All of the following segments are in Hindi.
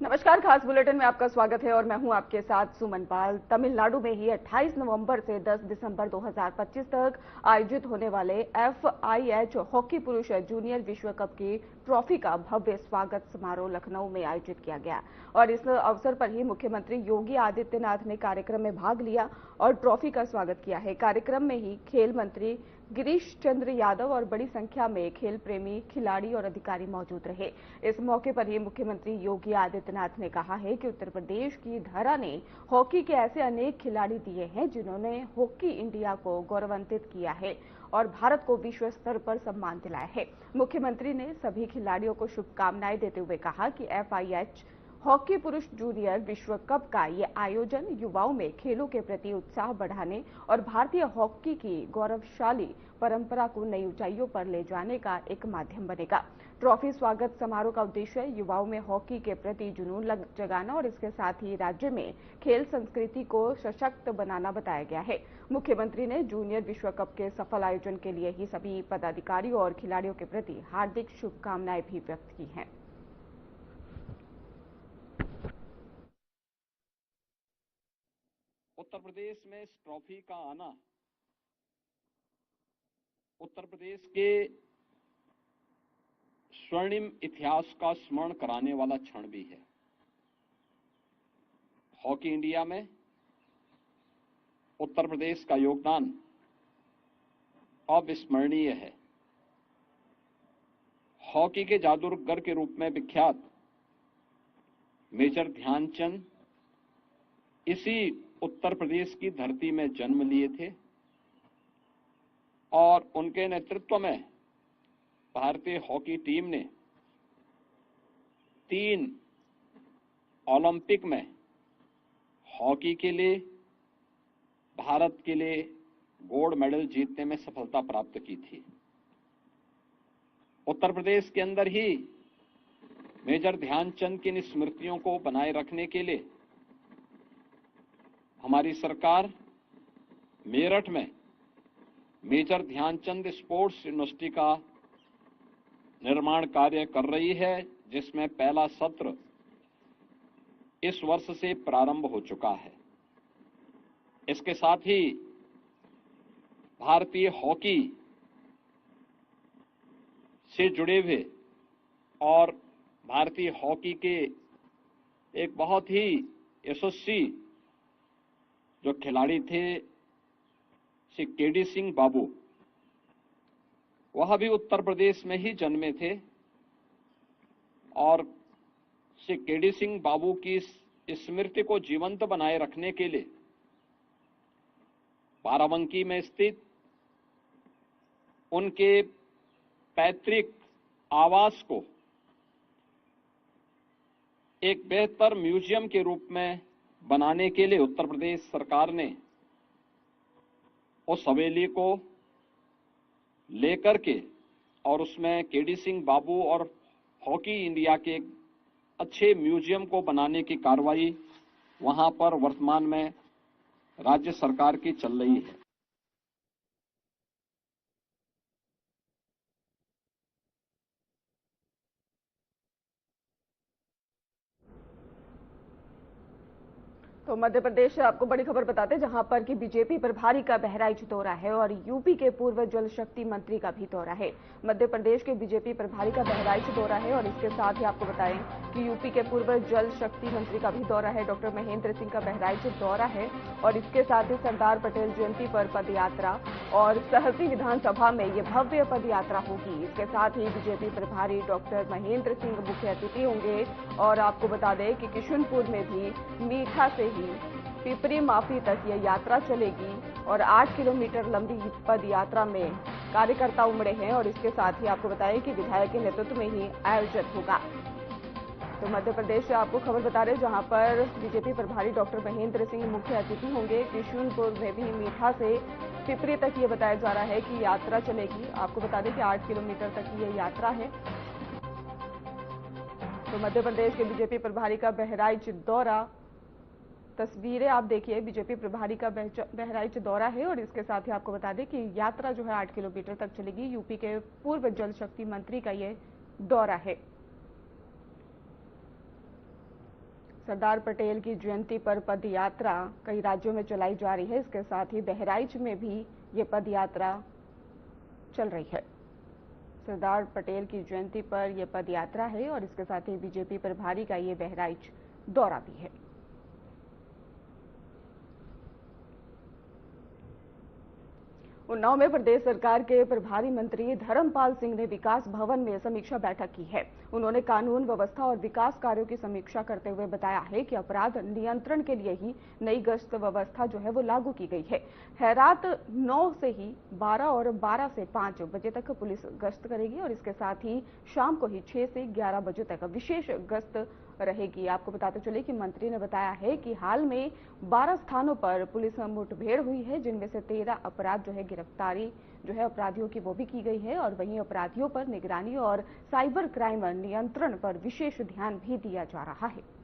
नमस्कार। खास बुलेटिन में आपका स्वागत है और मैं हूं आपके साथ सुमन पाल। तमिलनाडु में ही 28 नवंबर से 10 दिसंबर 2025 तक आयोजित होने वाले FIH हॉकी पुरुष जूनियर विश्व कप की ट्रॉफी का भव्य स्वागत समारोह लखनऊ में आयोजित किया गया और इस अवसर पर ही मुख्यमंत्री योगी आदित्यनाथ ने कार्यक्रम में भाग लिया और ट्रॉफी का स्वागत किया है। कार्यक्रम में ही खेल मंत्री गिरीश चंद्र यादव और बड़ी संख्या में खेल प्रेमी खिलाड़ी और अधिकारी मौजूद रहे। इस मौके पर ही मुख्यमंत्री योगी आदित्यनाथ ने कहा है कि उत्तर प्रदेश की धरा ने हॉकी के ऐसे अनेक खिलाड़ी दिए हैं जिन्होंने हॉकी इंडिया को गौरवान्वित किया है और भारत को विश्व स्तर पर सम्मान दिलाया है। मुख्यमंत्री ने सभी खिलाड़ियों को शुभकामनाएं देते हुए कहा कि FIH हॉकी पुरुष जूनियर विश्व कप का ये आयोजन युवाओं में खेलों के प्रति उत्साह बढ़ाने और भारतीय हॉकी की गौरवशाली परंपरा को नई ऊंचाइयों पर ले जाने का एक माध्यम बनेगा। ट्रॉफी स्वागत समारोह का उद्देश्य युवाओं में हॉकी के प्रति जुनून जगाना और इसके साथ ही राज्य में खेल संस्कृति को सशक्त बनाना बताया गया है। मुख्यमंत्री ने जूनियर विश्व कप के सफल आयोजन के लिए ही सभी पदाधिकारियों और खिलाड़ियों के प्रति हार्दिक शुभकामनाएं भी व्यक्त की हैं। उत्तर प्रदेश में इस ट्रॉफी का आना उत्तर प्रदेश के स्वर्णिम इतिहास का स्मरण कराने वाला क्षण भी है। हॉकी इंडिया में उत्तर प्रदेश का योगदान अविस्मरणीय है। हॉकी के जादूगर के रूप में विख्यात मेजर ध्यानचंद इसी उत्तर प्रदेश की धरती में जन्म लिए थे और उनके नेतृत्व में भारतीय हॉकी टीम ने 3 ओलंपिक में हॉकी के लिए भारत के लिए गोल्ड मेडल जीतने में सफलता प्राप्त की थी। उत्तर प्रदेश के अंदर ही मेजर ध्यानचंद की स्मृतियों को बनाए रखने के लिए हमारी सरकार मेरठ में मेजर ध्यानचंद स्पोर्ट्स यूनिवर्सिटी का निर्माण कार्य कर रही है, जिसमें पहला सत्र इस वर्ष से प्रारंभ हो चुका है। इसके साथ ही भारतीय हॉकी से जुड़े हुए और भारतीय हॉकी के एक बहुत ही यशस्वी जो खिलाड़ी थे श्री केडी सिंह बाबू, वह भी उत्तर प्रदेश में ही जन्मे थे और श्री केडी सिंह बाबू की स्मृति को जीवंत बनाए रखने के लिए बाराबंकी में स्थित उनके पैतृक आवास को एक बेहतर म्यूजियम के रूप में बनाने के लिए उत्तर प्रदेश सरकार ने उस हवेली को लेकर के और उसमें केडी सिंह बाबू और हॉकी इंडिया के एक अच्छे म्यूजियम को बनाने की कार्रवाई वहां पर वर्तमान में राज्य सरकार की चल रही है। तो मध्य प्रदेश से आपको बड़ी खबर बताते हैं, जहां पर कि बीजेपी प्रभारी का बहराइच दौरा है और यूपी के पूर्व जल शक्ति मंत्री का भी दौरा है। मध्य प्रदेश के बीजेपी प्रभारी का बहराइच दौरा है और इसके साथ ही आपको बताएं कि यूपी के पूर्व जल शक्ति मंत्री का भी दौरा है। डॉक्टर महेंद्र सिंह का बहराइच दौरा है और इसके साथ ही सरदार पटेल जयंती पर पदयात्रा और सहरसी विधानसभा में ये भव्य पदयात्रा होगी। इसके साथ ही बीजेपी प्रभारी डॉक्टर महेंद्र सिंह मुख्य अतिथि होंगे और आपको बता दें कि किशुनपुर में भी मीठा से पिपरी माफी तक ये यात्रा चलेगी और 8 किलोमीटर लंबी पद यात्रा में कार्यकर्ता उमड़े हैं और इसके साथ ही आपको बताएं कि विधायक के नेतृत्व में ही आयोजन होगा। तो मध्य प्रदेश से आपको खबर बता रहे, जहां पर बीजेपी प्रभारी डॉक्टर महेंद्र सिंह मुख्य अतिथि होंगे। किशुनपुर में भी मीठा से पिपरी तक ये बताया जा रहा है कि यात्रा चलेगी। आपको बता दें कि 8 किलोमीटर तक की ये यात्रा है। तो मध्य प्रदेश के बीजेपी प्रभारी का बहराइच दौरा, तस्वीरें आप देखिए, बीजेपी प्रभारी का बहराइच दौरा है और इसके साथ ही आपको बता दें कि यात्रा जो है 8 किलोमीटर तक चलेगी। यूपी के पूर्व जल शक्ति मंत्री का ये दौरा है। सरदार पटेल की जयंती पर पद यात्रा कई राज्यों में चलाई जा रही है। इसके साथ ही बहराइच में भी ये पद यात्रा चल रही है। सरदार पटेल की जयंती पर यह पद यात्रा है और इसके साथ ही बीजेपी प्रभारी का ये बहराइच दौरा भी है। उन्नाव में प्रदेश सरकार के प्रभारी मंत्री धर्मपाल सिंह ने विकास भवन में समीक्षा बैठक की है। उन्होंने कानून व्यवस्था और विकास कार्यों की समीक्षा करते हुए बताया है कि अपराध नियंत्रण के लिए ही नई गश्त व्यवस्था जो है वो लागू की गई है। रात 9 से ही 12 और 12 से 5 बजे तक पुलिस गश्त करेगी और इसके साथ ही शाम को ही 6 से 11 बजे तक विशेष गश्त रहेगी। आपको बताते चले कि मंत्री ने बताया है कि हाल में 12 स्थानों पर पुलिस मुठभेड़ हुई है, जिनमें से 13 अपराध जो है गिरफ्तारी जो है अपराधियों की वो भी की गई है और वहीं अपराधियों पर निगरानी और साइबर क्राइम नियंत्रण पर विशेष ध्यान भी दिया जा रहा है।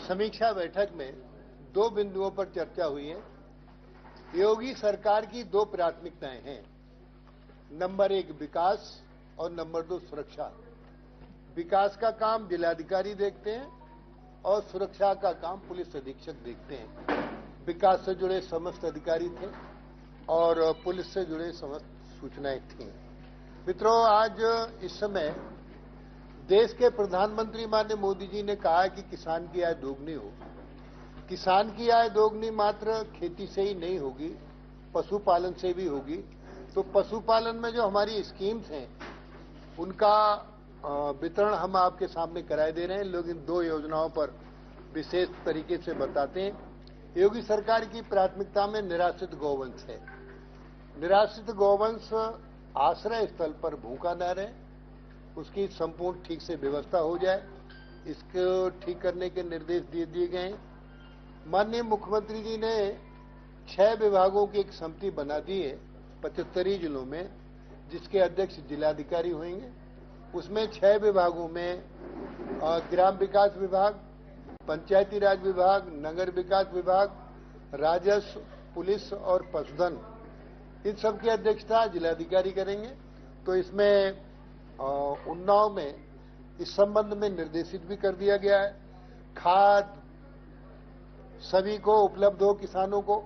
समीक्षा बैठक में 2 बिंदुओं पर चर्चा हुई है। योगी सरकार की 2 प्राथमिकताएं हैं, नंबर 1 विकास और नंबर 2 सुरक्षा। विकास का काम जिलाधिकारी देखते हैं और सुरक्षा का काम पुलिस अधीक्षक देखते हैं। विकास से जुड़े समस्त अधिकारी थे और पुलिस से जुड़े समस्त सूचनाएं थीं। मित्रों, आज इस समय देश के प्रधानमंत्री माननीय मोदी जी ने कहा है कि किसान की आय दोगुनी हो। किसान की आय दोगुनी मात्र खेती से ही नहीं होगी, पशुपालन से भी होगी। तो पशुपालन में जो हमारी स्कीम्स हैं उनका वितरण हम आपके सामने कराए दे रहे हैं। लोग इन 2 योजनाओं पर विशेष तरीके से बताते हैं। योगी सरकार की प्राथमिकता में निराश्रित गौवंश है। निराश्रित गौवंश आश्रय स्थल पर भूखा न रहे, उसकी संपूर्ण ठीक से व्यवस्था हो जाए, इसको ठीक करने के निर्देश दे दिए गए हैं। माननीय मुख्यमंत्री जी ने 6 विभागों की एक समिति बना दी है 75 जिलों में, जिसके अध्यक्ष जिलाधिकारी होंगे। उसमें 6 विभागों में ग्राम विकास विभाग, पंचायती राज विभाग, नगर विकास विभाग, राजस्व, पुलिस और पशुधन, इन सब की अध्यक्षता जिलाधिकारी करेंगे। तो इसमें उन्नाव में इस संबंध में निर्देशित भी कर दिया गया है। खाद सभी को उपलब्ध हो किसानों को।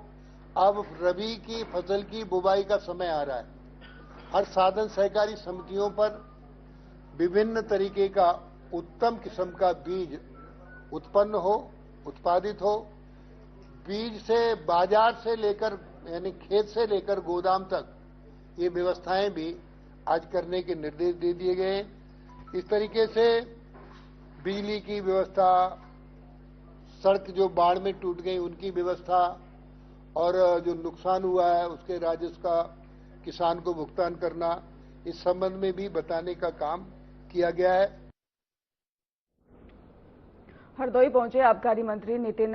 अब रबी की फसल की बुवाई का समय आ रहा है। हर साधन सहकारी समितियों पर विभिन्न तरीके का उत्तम किस्म का बीज उत्पन्न हो, उत्पादित हो। बीज से बाजार से लेकर यानी खेत से लेकर गोदाम तक ये व्यवस्थाएं भी आज करने के निर्देश दे दिए गए हैं। इस तरीके से बिजली की व्यवस्था, सड़क जो बाढ़ में टूट गई उनकी व्यवस्था और जो नुकसान हुआ है उसके राजस्व का किसान को भुगतान करना, इस संबंध में भी बताने का काम किया गया है। हरदोई पहुंचे आबकारी मंत्री नितिन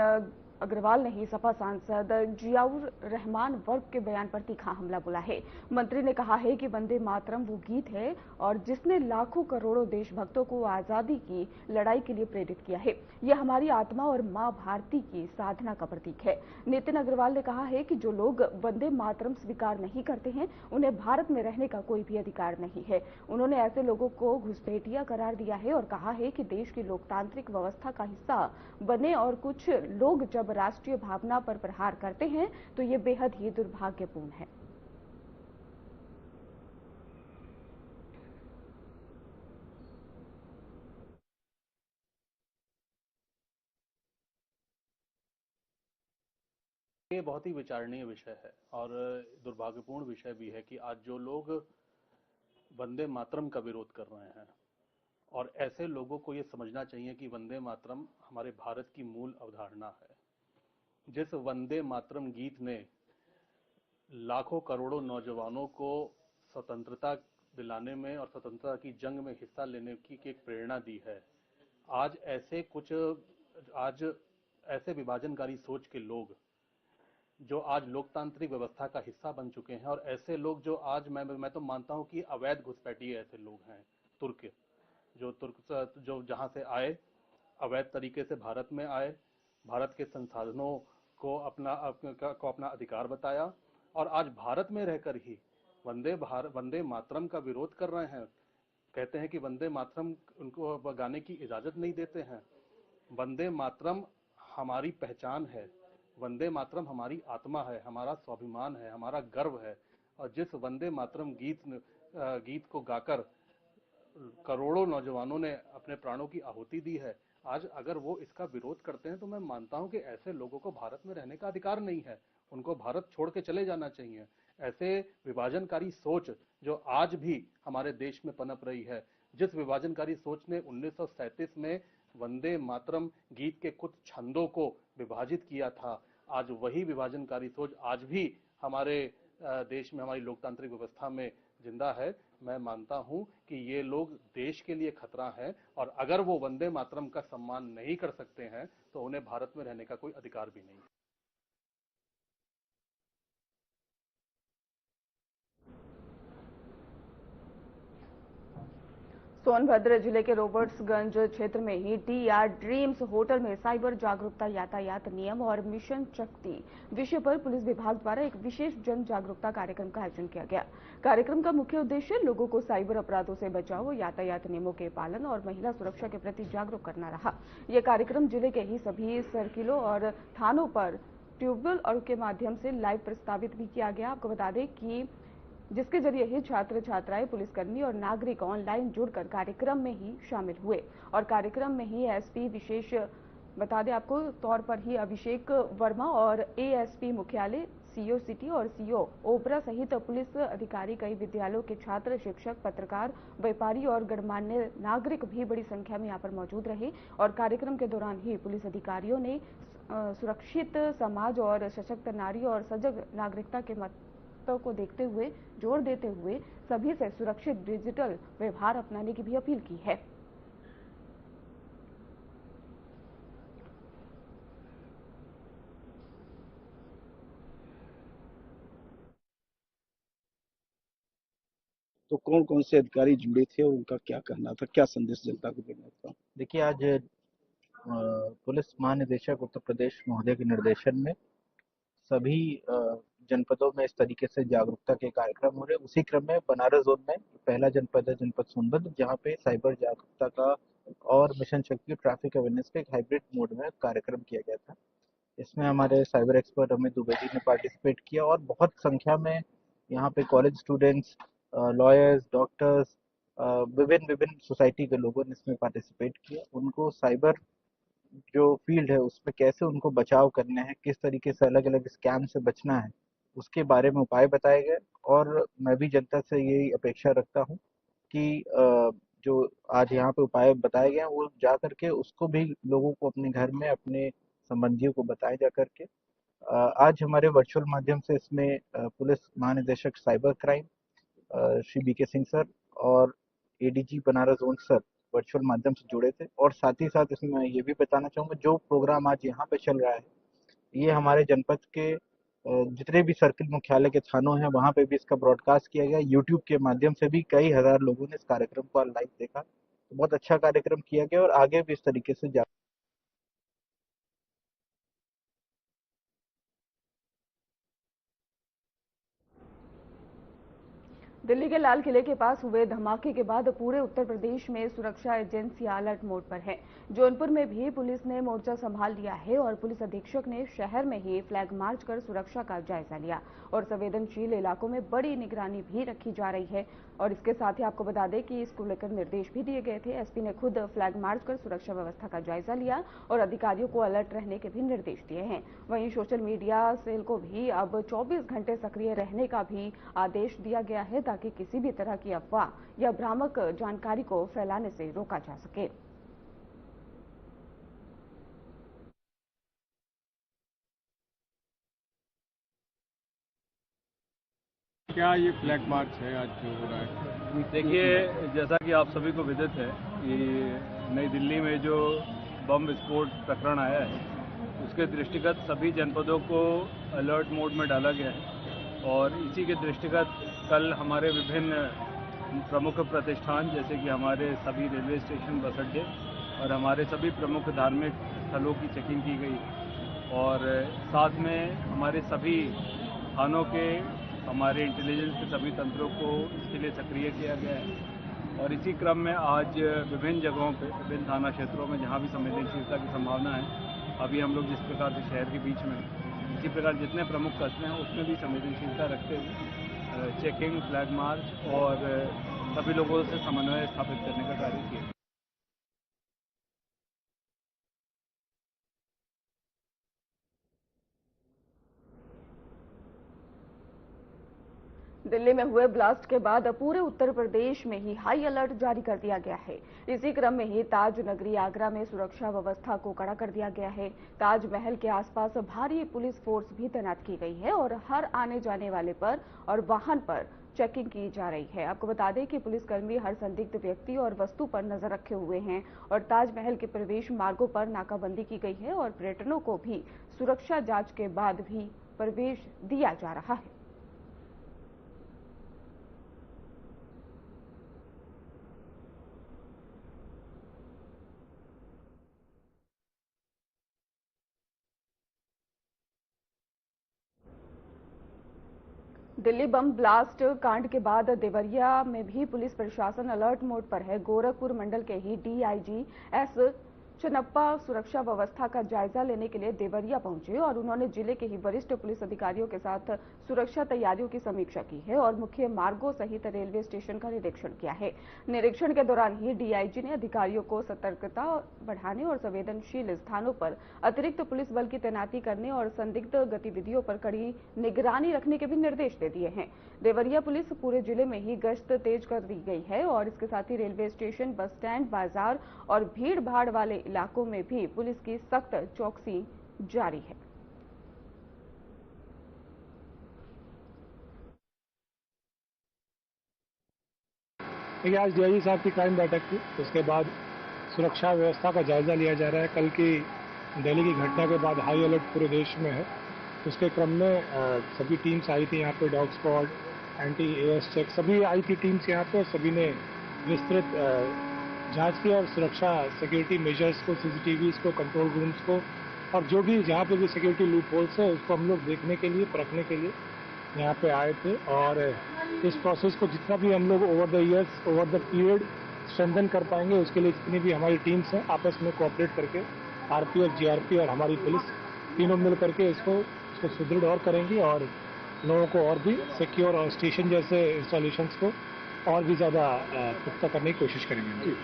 अग्रवाल ने ही सपा सांसद जियाउर रहमान वर्ग के बयान पर तीखा हमला बोला है। मंत्री ने कहा है कि वंदे मातरम वो गीत है और जिसने लाखों करोड़ों देशभक्तों को आजादी की लड़ाई के लिए प्रेरित किया है। यह हमारी आत्मा और मां भारती की साधना का प्रतीक है। नितिन अग्रवाल ने कहा है कि जो लोग वंदे मातरम स्वीकार नहीं करते हैं उन्हें भारत में रहने का कोई भी अधिकार नहीं है। उन्होंने ऐसे लोगों को घुसपैठिया करार दिया है और कहा है कि देश की लोकतांत्रिक व्यवस्था का हिस्सा बने और कुछ लोग जब राष्ट्रीय भावना पर प्रहार करते हैं तो ये बेहद ही दुर्भाग्यपूर्ण है। ये बहुत ही विचारणीय विषय है और दुर्भाग्यपूर्ण विषय भी है कि आज जो लोग वंदे मातरम का विरोध कर रहे हैं और ऐसे लोगों को ये समझना चाहिए कि वंदे मातरम हमारे भारत की मूल अवधारणा है। जिस वंदे मातरम गीत ने लाखों करोड़ों नौजवानों को स्वतंत्रता दिलाने में और स्वतंत्रता की जंग में हिस्सा लेने की एक प्रेरणा दी है, आज ऐसे विभाजनकारी सोच के लोग जो आज लोकतांत्रिक व्यवस्था का हिस्सा बन चुके हैं, और ऐसे लोग जो आज मैं तो मानता हूं कि अवैध घुसपैठिए ऐसे लोग हैं, तुर्क जो जहां से आए, अवैध तरीके से भारत में आए, भारत के संसाधनों को अपना अधिकार बताया, और आज भारत में रहकर ही वंदे मातरम का विरोध कर रहे हैं। कहते हैं कि वंदे मातरम उनको गाने की इजाजत नहीं देते हैं। वंदे मातरम हमारी पहचान है, वंदे मातरम हमारी आत्मा है, हमारा स्वाभिमान है, हमारा गर्व है। और जिस वंदे मातरम गीत को गाकर करोड़ों नौजवानों ने अपने प्राणों की आहुति दी है, आज अगर वो इसका विरोध करते हैं तो मैं मानता हूं कि ऐसे लोगों को भारत में रहने का अधिकार नहीं है, उनको भारत छोड़ के चले जाना चाहिए। ऐसे विभाजनकारी सोच जो आज भी हमारे देश में पनप रही है, जिस विभाजनकारी सोच ने 1937 में वंदे मातरम गीत के कुछ छंदों को विभाजित किया था, आज वही विभाजनकारी सोच आज भी हमारे देश में, हमारी लोकतांत्रिक व्यवस्था में जिंदा है। मैं मानता हूं कि ये लोग देश के लिए खतरा हैं, और अगर वो वंदे मातरम का सम्मान नहीं कर सकते हैं तो उन्हें भारत में रहने का कोई अधिकार भी नहीं है। सोनभद्र जिले के रॉबर्ट्सगंज क्षेत्र में ही टीआर ड्रीम्स होटल में साइबर जागरूकता, यातायात नियम और मिशन शक्ति विषय पर पुलिस विभाग द्वारा एक विशेष जन जागरूकता कार्यक्रम का आयोजन किया गया। कार्यक्रम का मुख्य उद्देश्य लोगों को साइबर अपराधों से बचाव, यातायात नियमों के पालन और महिला सुरक्षा के प्रति जागरूक करना रहा। यह कार्यक्रम जिले के ही सभी सर्किलों और थानों पर ट्यूबवेल और के माध्यम से लाइव प्रस्तावित भी किया गया। आपको बता दें कि जिसके जरिए ही छात्र छात्राएं, पुलिसकर्मी और नागरिक ऑनलाइन जुड़कर कार्यक्रम में ही शामिल हुए। और कार्यक्रम में ही एसपी विशेष बता दें आपको तौर पर ही अभिषेक वर्मा और एएसपी मुख्यालय, सीओ सिटी और सीओ ओबरा सहित पुलिस अधिकारी, कई विद्यालयों के छात्र, शिक्षक, पत्रकार, व्यापारी और गणमान्य नागरिक भी बड़ी संख्या में यहाँ पर मौजूद रहे। और कार्यक्रम के दौरान ही पुलिस अधिकारियों ने सुरक्षित समाज और सशक्त नारी और सजग नागरिकता के को देखते हुए, जोर देते हुए सभी से सुरक्षित डिजिटल व्यवहार अपनाने की भी अपील की है। तो कौन कौन से अधिकारी जुड़े थे और उनका क्या कहना था, क्या संदेश जनता को देना था? देखिए, आज पुलिस महानिदेशक उत्तर प्रदेश महोदय के निर्देशन में सभी जनपदों में इस तरीके से जागरूकता के कार्यक्रम हो रहे हैं। उसी क्रम में बनारस जोन में पहला जनपद है जनपद सोनभद्र, जहाँ पे साइबर जागरूकता का और मिशन शक्ति ट्रैफिक अवेयरनेस का एक हाइब्रिड मोड में कार्यक्रम किया गया था। इसमें हमारे साइबर एक्सपर्ट अमित दुबे जी ने पार्टिसिपेट किया, और बहुत संख्या में यहाँ पे कॉलेज स्टूडेंट्स, लॉयर्स, डॉक्टर्स, विभिन्न सोसाइटी के लोगों ने इसमें पार्टिसिपेट किया। उनको साइबर जो फील्ड है उसमें कैसे उनको बचाव करने हैं, किस तरीके से अलग अलग स्कैम से बचना है, उसके बारे में उपाय बताए गए। और मैं भी जनता से यही अपेक्षा रखता हूँ कि जो आज यहाँ पे उपाय बताए गए हैं वो जा करके उसको भी लोगों को अपने घर में, अपने संबंधियों को बताए जा करके। आज हमारे वर्चुअल माध्यम से इसमें पुलिस महानिदेशक cyber crime Shri BK Singh sir और ADG Banaras zone sir virtual माध्यम से जुड़े थे। और साथ ही साथ इसमें ये भी बताना चाहूँगा, जो प्रोग्राम आज यहाँ पे चल रहा है ये हमारे जनपद के जितने भी सर्किल मुख्यालय के थानों हैं वहाँ पे भी इसका ब्रॉडकास्ट किया गया। यूट्यूब के माध्यम से भी कई हजार लोगों ने इस कार्यक्रम को लाइव देखा। तो बहुत अच्छा कार्यक्रम किया गया और आगे भी इस तरीके से दिल्ली के लाल किले के पास हुए धमाके के बाद पूरे उत्तर प्रदेश में सुरक्षा एजेंसियां अलर्ट मोड पर है। जौनपुर में भी पुलिस ने मोर्चा संभाल लिया है और पुलिस अधीक्षक ने शहर में ही फ्लैग मार्च कर सुरक्षा का जायजा लिया और संवेदनशील इलाकों में बड़ी निगरानी भी रखी जा रही है। और इसके साथ ही आपको बता दें कि इसको लेकर निर्देश भी दिए गए थे। एसपी ने खुद फ्लैग मार्च कर सुरक्षा व्यवस्था का जायजा लिया और अधिकारियों को अलर्ट रहने के भी निर्देश दिए हैं। वहीं सोशल मीडिया सेल को भी अब 24 घंटे सक्रिय रहने का भी आदेश दिया गया है ताकि किसी भी तरह की अफवाह या भ्रामक जानकारी को फैलाने से रोका जा सके। क्या ये फ्लैग मार्च है आज जो हो रहा है? देखिए, जैसा कि आप सभी को विदित है कि नई दिल्ली में जो बम विस्फोट प्रकरण आया है उसके उसके दृष्टिगत सभी जनपदों को अलर्ट मोड में डाला गया है और इसी के दृष्टिगत कल हमारे विभिन्न प्रमुख प्रतिष्ठान जैसे कि हमारे सभी रेलवे स्टेशन, बस अड्डे और हमारे सभी प्रमुख धार्मिक स्थलों की चेकिंग की गई और साथ में हमारे सभी थानों के, हमारे इंटेलिजेंस के सभी तंत्रों को इसके लिए सक्रिय किया गया है। और इसी क्रम में आज विभिन्न जगहों पे, विभिन्न थाना क्षेत्रों में जहाँ भी संवेदनशीलता की संभावना है, अभी हम लोग जिस प्रकार से शहर के बीच में, इसी प्रकार जितने प्रमुख कस्बे हैं उसमें भी संवेदनशीलता रखते हुए चेकिंग, फ्लैग मार्च और सभी लोगों से समन्वय स्थापित करने का कार्य किया। दिल्ली में हुए ब्लास्ट के बाद पूरे उत्तर प्रदेश में ही हाई अलर्ट जारी कर दिया गया है। इसी क्रम में ही ताज नगरी आगरा में सुरक्षा व्यवस्था को कड़ा कर दिया गया है। ताजमहल के आसपास भारी पुलिस फोर्स भी तैनात की गई है और हर आने जाने वाले पर और वाहन पर चेकिंग की जा रही है। आपको बता दें कि पुलिसकर्मी हर संदिग्ध व्यक्ति और वस्तु पर नजर रखे हुए हैं और ताजमहल के प्रवेश मार्गों पर नाकाबंदी की गई है और पर्यटकों को भी सुरक्षा जांच के बाद भी प्रवेश दिया जा रहा है। दिल्ली बम ब्लास्ट कांड के बाद देवरिया में भी पुलिस प्रशासन अलर्ट मोड पर है। गोरखपुर मंडल के ही डीआईजी एस चन्नप्पा सुरक्षा व्यवस्था का जायजा लेने के लिए देवरिया पहुंचे और उन्होंने जिले के ही वरिष्ठ पुलिस अधिकारियों के साथ सुरक्षा तैयारियों की समीक्षा की है और मुख्य मार्गों सहित रेलवे स्टेशन का निरीक्षण किया है। निरीक्षण के दौरान ही डीआईजी ने अधिकारियों को सतर्कता बढ़ाने और संवेदनशील स्थानों पर अतिरिक्त पुलिस बल की तैनाती करने और संदिग्ध गतिविधियों पर कड़ी निगरानी रखने के भी निर्देश दे दिए हैं। देवरिया पुलिस पूरे जिले में ही गश्त तेज कर दी गई है और इसके साथ ही रेलवे स्टेशन, बस स्टैंड, बाजार और भीड़ भाड़ वाले इलाकों में भी पुलिस की सख्त चौकसी जारी है। देखिए, आज डीआईजी साहब की क्राइम बैठक थी, उसके बाद सुरक्षा व्यवस्था का जायजा लिया जा रहा है। कल की दिल्ली की घटना के बाद हाई अलर्ट पूरे देश में है। उसके क्रम में सभी टीम्स आई थी यहाँ पे, dog squad, anti AS check, सभी आई थी टीम्स यहाँ पे और सभी ने विस्तृत जांच की और सुरक्षा सिक्योरिटी मेजर्स को, सीसीटीवीज को, कंट्रोल रूम्स को और जो भी जहाँ पे भी सिक्योरिटी लूप होल्स है उसको हम लोग देखने के लिए, परखने के लिए यहाँ पे आए थे। और इस प्रोसेस को जितना भी हम लोग over the years, over the period strengthen कर पाएंगे, उसके लिए जितनी भी हमारी टीम्स हैं आपस में कोऑपरेट करके, आरपीएफ, जीआरपी और हमारी पुलिस तीनों मिल करके इसको सुदृढ़ और करेंगी और लोगों को और भी सिक्योर और स्टेशन जैसे इंस्टॉलेशंस को और भी ज़्यादा पुख्ता करने की कोशिश करेंगे।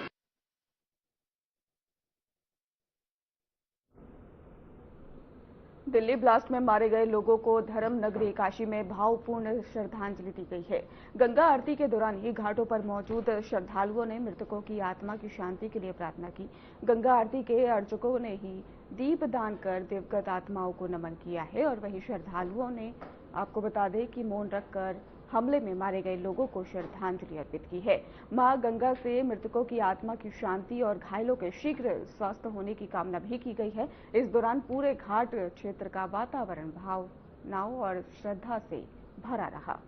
दिल्ली ब्लास्ट में मारे गए लोगों को धर्म नगरी काशी में भावपूर्ण श्रद्धांजलि दी गई है। गंगा आरती के दौरान ही घाटों पर मौजूद श्रद्धालुओं ने मृतकों की आत्मा की शांति के लिए प्रार्थना की। गंगा आरती के अर्चकों ने ही दीप दान कर दिवंगत आत्माओं को नमन किया है और वहीं श्रद्धालुओं ने, आपको बता दें कि मौन रखकर हमले में मारे गए लोगों को श्रद्धांजलि अर्पित की है। मां गंगा से मृतकों की आत्मा की शांति और घायलों के शीघ्र स्वस्थ होने की कामना भी की गई है। इस दौरान पूरे घाट क्षेत्र का वातावरण भावनाओं और श्रद्धा से भरा रहा।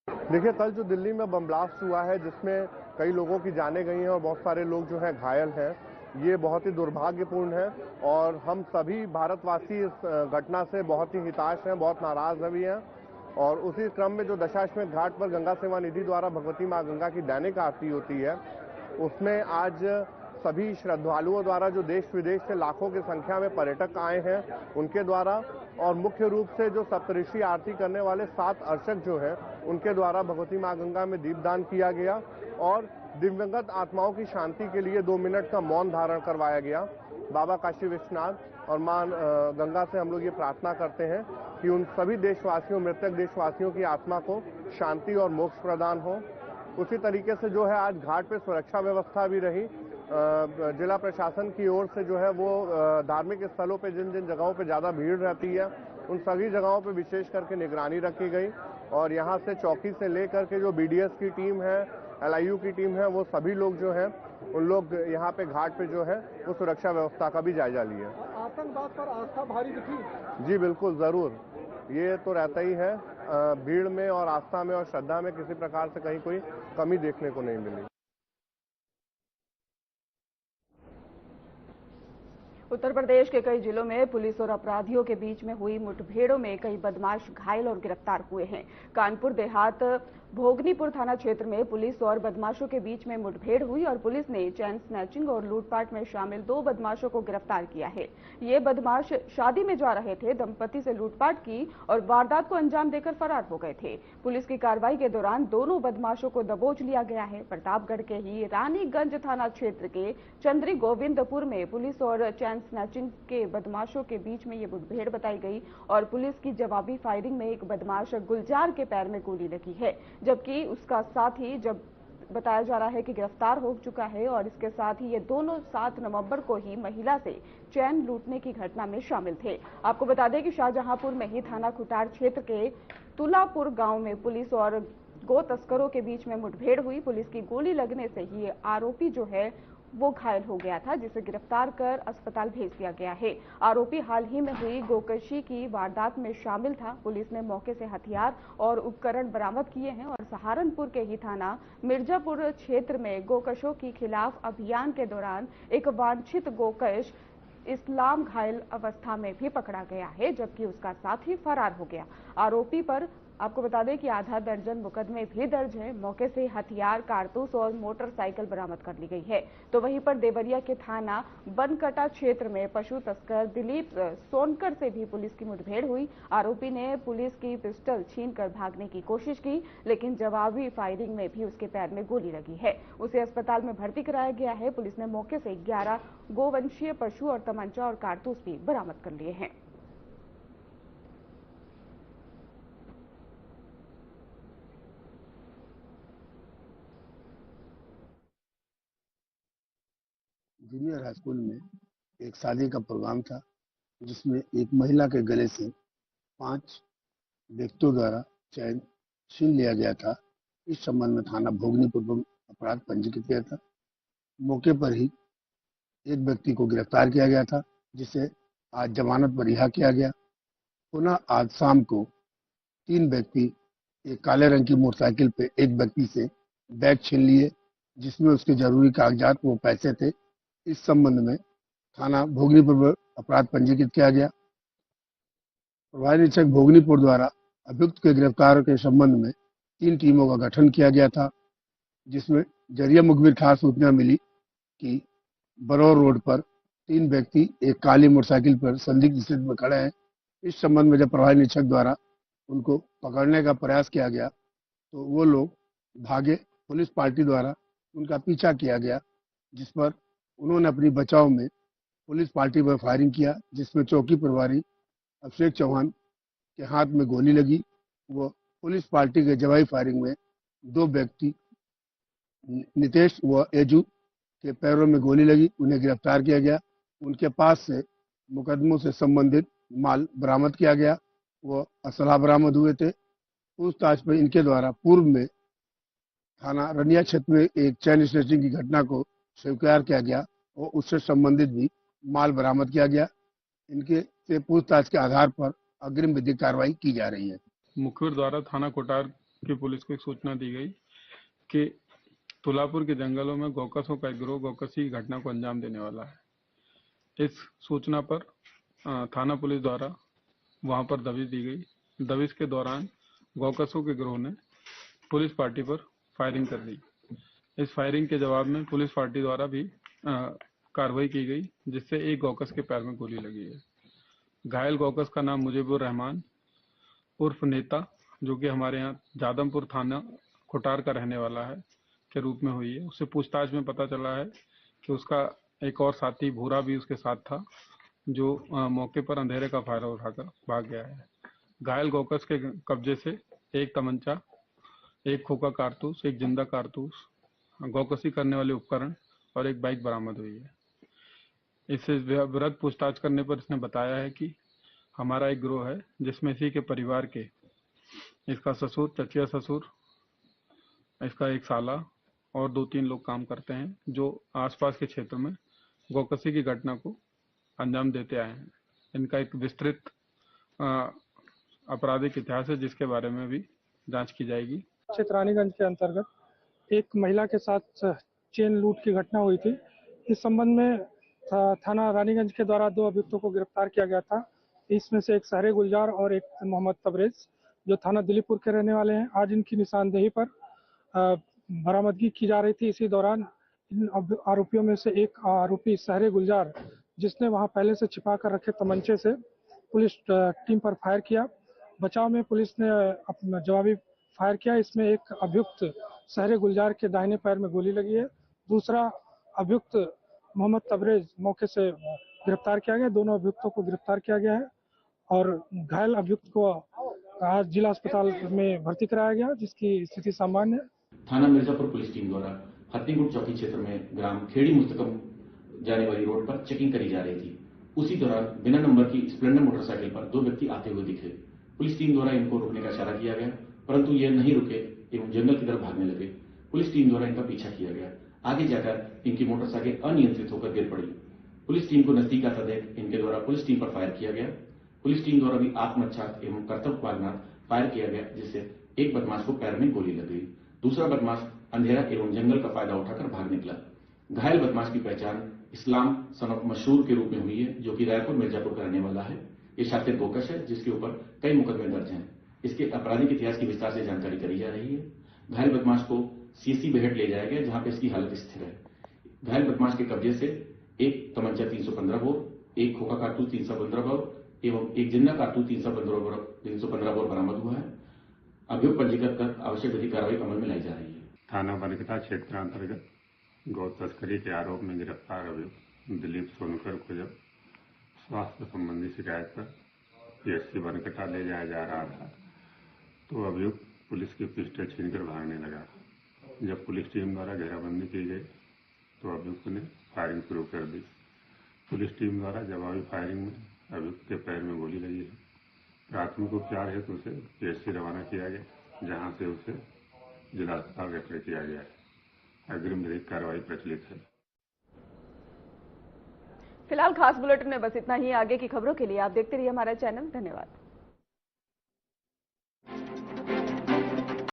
देखिए, कल जो दिल्ली में बम ब्लास्ट हुआ है जिसमें कई लोगों की जानें गई हैं और बहुत सारे लोग जो हैं घायल हैं, ये बहुत ही दुर्भाग्यपूर्ण है और हम सभी भारतवासी इस घटना से बहुत ही हिताश हैं, बहुत नाराज भी हैं। और उसी क्रम में जो दशाश्वमेध घाट पर गंगा सेवा निधि द्वारा भगवती मां गंगा की दैनिक आरती होती है, उसमें आज सभी श्रद्धालुओं द्वारा, जो देश विदेश से लाखों की संख्या में पर्यटक आए हैं, उनके द्वारा और मुख्य रूप से जो सप्तऋषि आरती करने वाले 7 अर्चक जो हैं, उनके द्वारा भगवती मां गंगा में दीपदान किया गया और दिवंगत आत्माओं की शांति के लिए 2 मिनट का मौन धारण करवाया गया। बाबा काशी विश्वनाथ और मां गंगा से हम लोग ये प्रार्थना करते हैं कि उन सभी देशवासियों, मृतक देशवासियों की आत्मा को शांति और मोक्ष प्रदान हो। उसी तरीके से जो है आज घाट पे सुरक्षा व्यवस्था भी रही। जिला प्रशासन की ओर से जो है वो धार्मिक स्थलों पे जिन जिन जगहों पे ज़्यादा भीड़ रहती है, उन सभी जगहों पे विशेष करके निगरानी रखी गई और यहाँ से चौकी से लेकर के जो बीडीएस की टीम है, LIU की टीम है, वो सभी लोग जो हैं उन लोग यहाँ पे घाट पे जो है वो सुरक्षा व्यवस्था का भी जायजा लिए। आतंकवाद पर आस्था भारी दिखी? जी बिल्कुल, जरूर, ये तो रहता ही है। भीड़ में और आस्था में और श्रद्धा में किसी प्रकार से कहीं कोई कमी देखने को नहीं मिली। उत्तर प्रदेश के कई जिलों में पुलिस और अपराधियों के बीच में हुई मुठभेड़ों में कई बदमाश घायल और गिरफ्तार हुए हैं। कानपुर देहात भोगनीपुर थाना क्षेत्र में पुलिस और बदमाशों के बीच में मुठभेड़ हुई और पुलिस ने चैन स्नैचिंग और लूटपाट में शामिल 2 बदमाशों को गिरफ्तार किया है। ये बदमाश शादी में जा रहे थे, दंपति से लूटपाट की और वारदात को अंजाम देकर फरार हो गए थे। पुलिस की कार्रवाई के दौरान दोनों बदमाशों को दबोच लिया गया है। प्रतापगढ़ के ही रानीगंज थाना क्षेत्र के चंद्री गोविंदपुर में पुलिस और चैन स्नैचिंग के बदमाशों के बीच में ये मुठभेड़ बताई गई और पुलिस की जवाबी फायरिंग में एक बदमाश गुलजार के पैर में गोली लगी है, जबकि उसका साथी जब बताया जा रहा है कि गिरफ्तार हो चुका है और इसके साथ ही ये दोनों 7 नवंबर को ही महिला से चैन लूटने की घटना में शामिल थे। आपको बता दें कि शाहजहांपुर में ही थाना खुटार क्षेत्र के तुलापुर गांव में पुलिस और गो तस्करों के बीच में मुठभेड़ हुई। पुलिस की गोली लगने से ही आरोपी जो है वो घायल हो गया था, जिसे गिरफ्तार कर अस्पताल भेज दिया गया है। आरोपी हाल ही में हुई गोकशी की वारदात में शामिल था। पुलिस ने मौके से हथियार और उपकरण बरामद किए हैं और सहारनपुर के ही थाना मिर्जापुर क्षेत्र में गोकशों के खिलाफ अभियान के दौरान एक वांछित गोकश इस्लाम घायल अवस्था में भी पकड़ा गया है, जबकि उसका साथी फरार हो गया। आरोपी पर आपको बता दें कि आधा दर्जन मुकदमे भी दर्ज हैं। मौके से हथियार, कारतूस और मोटरसाइकिल बरामद कर ली गई है। तो वहीं पर देवरिया के थाना बनकटा क्षेत्र में पशु तस्कर दिलीप सोनकर से भी पुलिस की मुठभेड़ हुई। आरोपी ने पुलिस की पिस्टल छीनकर भागने की कोशिश की, लेकिन जवाबी फायरिंग में भी उसके पैर में गोली लगी है। उसे अस्पताल में भर्ती कराया गया है। पुलिस ने मौके से 11 गोवंशीय पशु और तमंचा और कारतूस भी बरामद कर लिए हैं। जूनियर हाई स्कूल में एक शादी का प्रोग्राम था, जिसमें एक महिला के गले से 5 व्यक्तियों द्वारा चैन छीन लिया गया था। इस संबंध में थाना भोगनीपुर में अपराध पंजीकृत किया था। मौके पर ही एक व्यक्ति को गिरफ्तार किया गया था, जिसे आज जमानत पर रिहा किया गया। पुनः आज शाम को 3 व्यक्ति एक काले रंग की मोटरसाइकिल पे एक व्यक्ति से बैग छीन लिए, जिसमें उसके जरूरी कागजात वो पैसे थे। इस संबंध में थाना भोगनीपुर में अपराध पंजीकृत किया गया। प्रभारी निरीक्षक भोगनीपुर द्वारा अभियुक्त के गिरफ्तार के संबंध में 3 टीमों का गठन किया गया था, जिसमें जरिया मुखबिर खास सूचना मिली कि बरौर रोड पर 3 व्यक्ति एक काली मोटरसाइकिल पर संदिग्ध स्थिति में खड़े हैं। इस संबंध में जब प्रभारी निरीक्षक द्वारा उनको पकड़ने का प्रयास किया गया तो वो लोग भागे। पुलिस पार्टी द्वारा उनका पीछा किया गया, जिस पर उन्होंने अपनी बचाव में पुलिस पार्टी पर फायरिंग किया, जिसमें चौकी प्रभारी अभिषेक चौहान के हाथ में गोली लगी। वो पुलिस पार्टी के जवाबी फायरिंग में 2 व्यक्ति नितेश व एजू के पैरों में गोली लगी। उन्हें गिरफ्तार किया गया। उनके पास से मुकदमों से संबंधित माल बरामद किया गया। वो असला बरामद हुए थे। पूछताछ में इनके द्वारा पूर्व में थाना रनिया क्षेत्र में एक चैन स्नैचिंग की घटना को स्वीकार किया गया और उससे संबंधित भी माल बरामद किया गया। इनके से पूछताछ के आधार पर अग्रिम विधिक कार्रवाई की जा रही है। मुखबिर द्वारा थाना कोटार की पुलिस को एक सूचना दी गई कि तुलापुर के जंगलों में गौकसों का एक गिरोह गौकसी की घटना को अंजाम देने वाला है। इस सूचना पर थाना पुलिस द्वारा वहां पर दबिश दी गई। दबिश के दौरान गौकसों के गिरोह ने पुलिस पार्टी पर फायरिंग कर दी। इस फायरिंग के जवाब में पुलिस पार्टी द्वारा भी कार्रवाई की गई, जिससे एक गौकस के पैर में गोली लगी है। घायल गौकस का नाम मुजीबुर रहमान उर्फ नेता, जो कि हमारे यहाँ जादमपुर थाना खुटार का रहने वाला है, के रूप में हुई है। उससे पूछताछ में पता चला है कि उसका एक और साथी भूरा भी उसके साथ था, जो मौके पर अंधेरे का फायदा उठाकर भाग गया है। घायल गौकस के कब्जे से एक तमंचा, एक खोखा कारतूस, एक जिंदा कारतूस, गौकसी करने वाले उपकरण और एक बाइक बरामद हुई है। इससे विरध पूछताछ करने पर इसने बताया है कि हमारा एक गिरोह है, जिसमें इसी के परिवार के इसका ससुर, चचिया ससुर, इसका एक साला और 2-3 लोग काम करते हैं जो आसपास के क्षेत्र में गौकसी की घटना को अंजाम देते आए हैं। इनका एक विस्तृत आपराधिक इतिहास है जिसके बारे में भी जांच की जाएगी। क्षेत्र रानीगंज के अंतर्गत एक महिला के साथ चेन लूट की घटना हुई थी। इस संबंध में थाना रानीगंज के द्वारा 2 अभियुक्तों को गिरफ्तार किया गया था। इसमें से एक सहरे गुलजार और एक मोहम्मद तबरेज जो थाना दिलीपुर के रहने वाले हैं। आज इनकी निशानदेही पर बरामदगी की जा रही थी। इसी दौरान इन आरोपियों में से एक आरोपी सहरे गुलजार जिसने वहां पहले से छिपा कर रखे तमंचे से पुलिस टीम पर फायर किया। बचाव में पुलिस ने अपना जवाबी फायर किया। इसमें एक अभियुक्त सहरे गुलजार के दाहिने पैर में गोली लगी है। दूसरा अभियुक्त मोहम्मद तबरेज मौके से गिरफ्तार किया गया। दोनों अभियुक्तों को गिरफ्तार किया गया है और घायल अभियुक्त को आज जिला अस्पताल में भर्ती कराया गया जिसकी स्थिति सामान्य है। थाना मिर्जापुर पुलिस टीम द्वारा हत्तीगुट चौकी क्षेत्र में ग्राम खेड़ी मुस्तकम जाने वाली रोड पर चेकिंग करी जा रही थी। उसी दौरान बिना नंबर की स्प्लेंडर मोटरसाइकिल पर 2 व्यक्ति आते हुए दिखे। पुलिस टीम द्वारा इनको रोकने का इशारा किया गया परंतु ये नहीं रुके एवं जंगल की तरफ भागने लगे। पुलिस टीम द्वारा इनका पीछा किया गया। आगे जाकर इनकी मोटरसाइकिल अनियंत्रित होकर गिर पड़ी। पुलिस टीम को नजदीक आता देख इनके द्वारा पुलिस टीम पर फायर किया गया। पुलिस टीम द्वारा भी आत्मरक्षा एवं कर्तव्य पालना फायर किया गया जिससे एक बदमाश को पैर में गोली लग गई। दूसरा बदमाश अंधेरा एवं जंगल का फायदा उठाकर भाग निकला। घायल बदमाश की पहचान इस्लाम सन ऑफ मशहूर के रूप में हुई है जो कि रायपुर मिर्जापुर का रहने वाला है। ये शातिर गोकश है जिसके ऊपर कई मुकदमे दर्ज हैं। इसके आपराधिक इतिहास की विस्तार से जानकारी करी जा रही है। घायल बदमाश को सीएससी बेहट ले जाया गया जहां पे इसकी हालत स्थिर है। घायल बदमाश के कब्जे से एक तमंचा 315 बोर, एक खोखा कारतूस 315 बोर एवं एक जिंदा कारतूस 315 बोर बरामद हुआ है। अभियोग पंजीकृत कर आवश्यक विधिक कार्रवाई अमल में लाई जा रही है। थाना बनकटा क्षेत्र अंतर्गत गौ तस्करी के आरोप में गिरफ्तार अभियुक्त दिलीप सोनकर को जब स्वास्थ्य संबंधी शिकायत पर पीएचसी बनकटा ले जाया जा रहा था तो अभियुक्त पुलिस की पिस्टल छीनकर भागने लगा। जब पुलिस टीम द्वारा घेराबंदी की गई तो अभियुक्त ने फायरिंग शुरू कर दी। पुलिस टीम द्वारा जवाबी फायरिंग में अभियुक्त के पैर में गोली लगी है। प्राथमिक उपचार हेतु उसे पीएचसी रवाना किया गया जहां से उसे जिला अस्पताल रेफर किया गया है। अग्रिम विधिक कार्रवाई प्रचलित है। फिलहाल खास बुलेटिन में बस इतना ही। आगे की खबरों के लिए आप देखते रहिए हमारा चैनल। धन्यवाद।